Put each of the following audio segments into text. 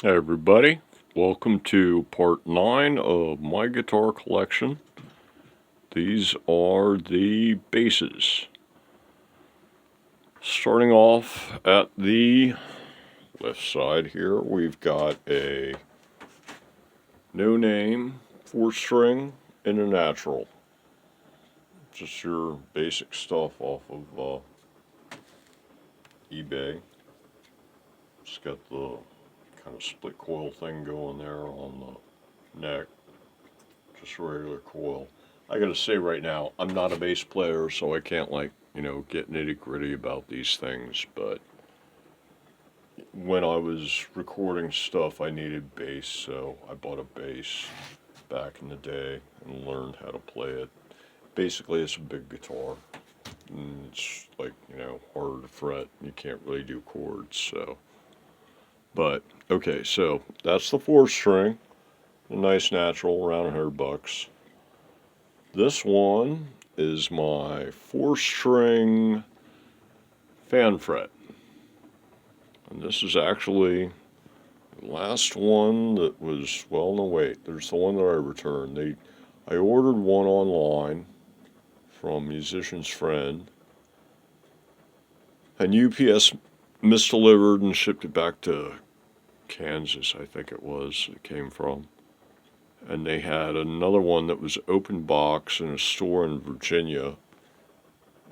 Hey everybody, welcome to part 9 of my guitar collection. These are the basses. Starting off at the left side here, we've got a no name 4-string and a natural. Just your basic stuff off of eBay. It's got the kind of split coil thing going there on the neck. Just a regular coil. I gotta say right now, I'm not a bass player, so I can't get nitty gritty about these things, but when I was recording stuff, I needed bass, so I bought a bass back in the day and learned how to play it. Basically, it's a big guitar. And it's harder to fret. You can't really do chords, so. But, okay, so that's the 4-string. A nice natural, around $100. This one is my 4-string fan fret. And this is actually the last one that was, well, no, wait, there's the one that I returned. I ordered one online from Musician's Friend, and UPS misdelivered and shipped it back to Kansas, I think it came from. And they had another one that was open box in a store in Virginia,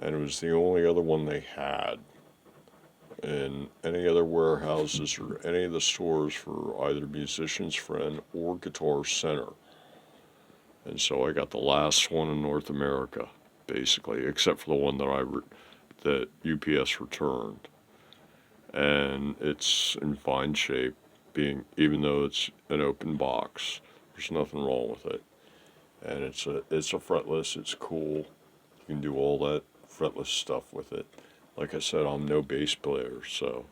and it was the only other one they had in any other warehouses or any of the stores for either Musician's Friend or Guitar Center. And so I got the last one in North America, basically, except for the one that UPS returned. And it's in fine shape, even though it's an open box. There's nothing wrong with it. And it's a fretless, it's cool. You can do all that fretless stuff with it. Like I said, I'm no bass player, so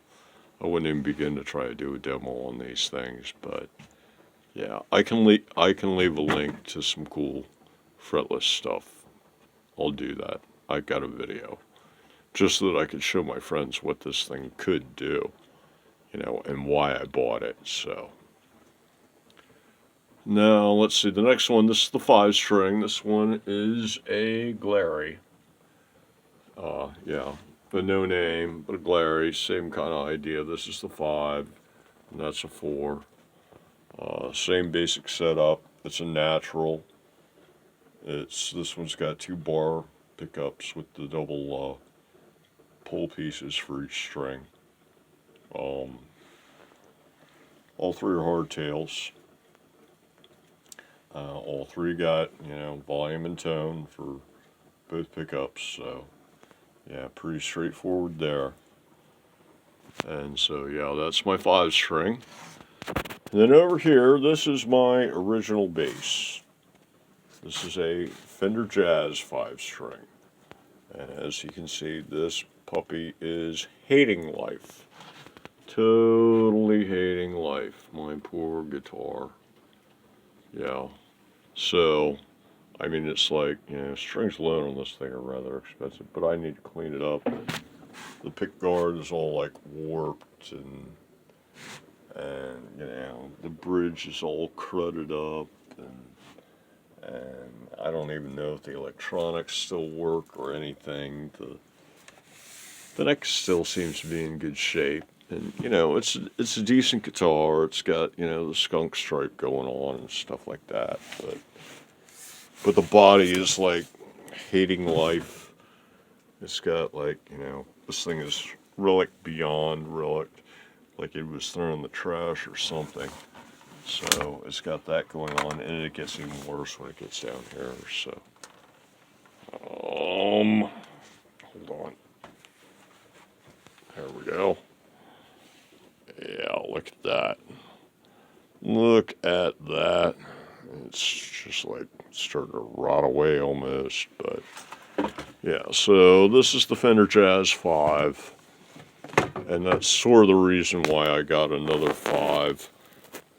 I wouldn't even begin to try to do a demo on these things. But yeah, I can leave a link to some cool fretless stuff. I'll do that. I got a video just so that I could show my friends what this thing could do, and why I bought it. So now let's see the next one. This is the 5-string. This one is a Glarry. Yeah, the no name, but a Glarry, same kind of idea. This is the 5, and that's a 4. Same basic setup. It's a natural. This one's got 2-bar pickups with the double pull pieces for each string. All 3 are hardtails. All 3 got volume and tone for both pickups. So yeah, pretty straightforward there. And so yeah, that's my 5-string. And then over here, this is my original bass. This is a Fender Jazz 5-string. And as you can see, this puppy is hating life. Totally hating life. My poor guitar. Yeah. So, I mean, it's like, strings alone on this thing are rather expensive, but I need to clean it up. The pick guard is all like warped, and the bridge is all crudded up, and I don't even know if the electronics still work or anything. The neck still seems to be in good shape, and it's a decent guitar. It's got the skunk stripe going on and stuff like that, but the body is like hating life. It's got this thing is relic beyond relic, like it was thrown in the trash or something. So it's got that going on, and it gets even worse when it gets down here. So, hold on. There we go. Yeah, look at that. Look at that. It's just like starting to rot away almost, but yeah. So this is the Fender Jazz 5, and that's sort of the reason why I got another 5.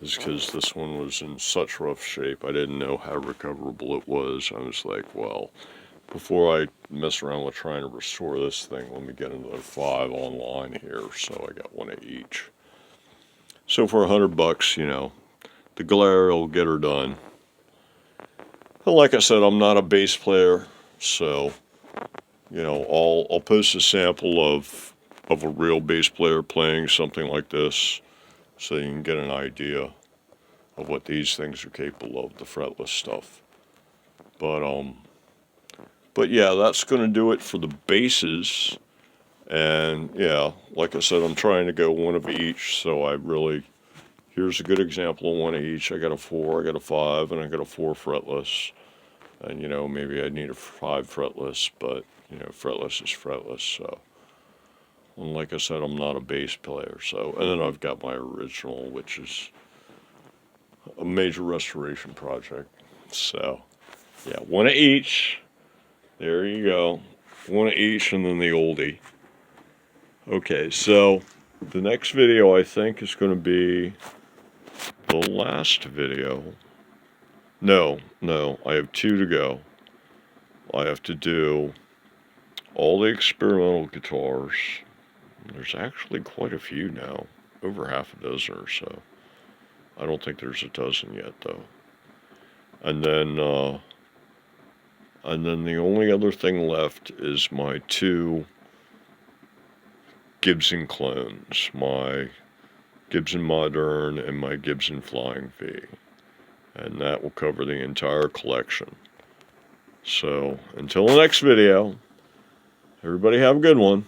Is because this one was in such rough shape. I didn't know how recoverable it was. I was like, well, before I mess around with trying to restore this thing, let me get another 5 online here. So I got one of each. So for $100, you know, the Glarry will get her done. But like I said, I'm not a bass player, so, you know, I'll post a sample of a real bass player playing something like this, so you can get an idea of what these things are capable of, the fretless stuff. But yeah, that's going to do it for the basses. And yeah, like I said, I'm trying to go one of each, so here's a good example of one of each. I got a 4, I got a 5, and I got a 4 fretless. And, you know, maybe I need a 5 fretless, but, you know, fretless is fretless, so. And like I said, I'm not a bass player, so. And then I've got my original, which is a major restoration project. So, yeah, one of each. There you go. One of each, and then the oldie. Okay, so the next video, I think, is going to be the last video. No, I have 2 to go. I have to do all the experimental guitars. There's actually quite a few now, over half a dozen or so. I don't think there's a dozen yet, though. And then the only other thing left is my 2 Gibson clones, my Gibson Modern and my Gibson Flying V. And that will cover the entire collection. So, until the next video, everybody have a good one.